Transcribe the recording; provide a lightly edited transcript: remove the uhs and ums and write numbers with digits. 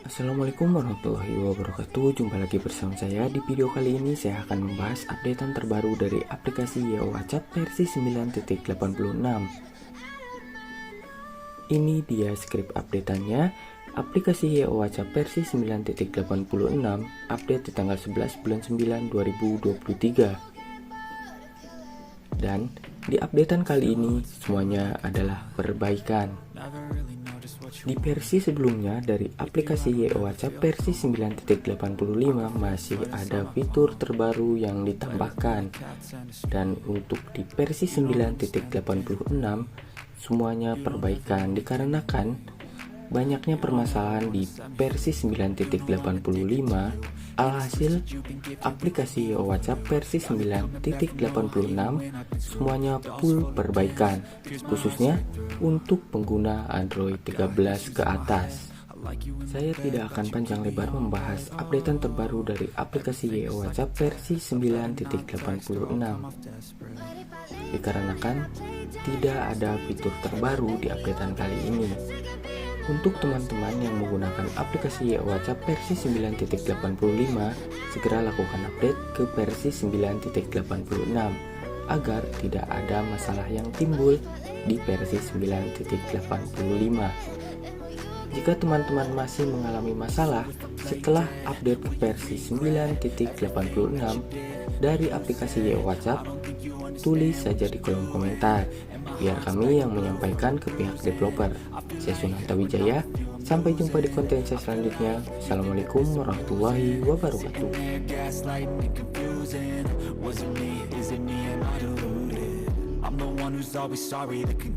Assalamualaikum warahmatullahi wabarakatuh. Jumpa lagi bersama saya. Di video kali ini saya akan membahas updatean terbaru dari aplikasi YO WhatsApp versi 9.86. Ini dia script updateannya. Aplikasi YO WhatsApp versi 9.86 update di tanggal 11 bulan 9 2023. Dan di updatean kali ini semuanya adalah perbaikan. Di versi sebelumnya dari aplikasi YO WhatsApp versi 9.85 masih ada fitur terbaru yang ditambahkan. Dan untuk di versi 9.86 semuanya perbaikan dikarenakan banyaknya permasalahan di versi 9.85. Alhasil, aplikasi YO WhatsApp versi 9.86 semuanya full perbaikan, khususnya untuk pengguna Android 13 ke atas. Saya tidak akan panjang lebar membahas updatean terbaru dari aplikasi YO WhatsApp versi 9.86, dikarenakan tidak ada fitur terbaru di updatean kali ini. Untuk teman-teman yang menggunakan aplikasi YO WhatsApp versi 9.85, segera lakukan update ke versi 9.86 agar tidak ada masalah yang timbul di versi 9.85. Jika teman-teman masih mengalami masalah setelah update ke versi 9.86 dari aplikasi YO WhatsApp, tulis saja di kolom komentar biar kami yang menyampaikan ke pihak developer. Saya Sunanta Wijaya, sampai jumpa di konten saya selanjutnya. Assalamualaikum warahmatullahi wabarakatuh.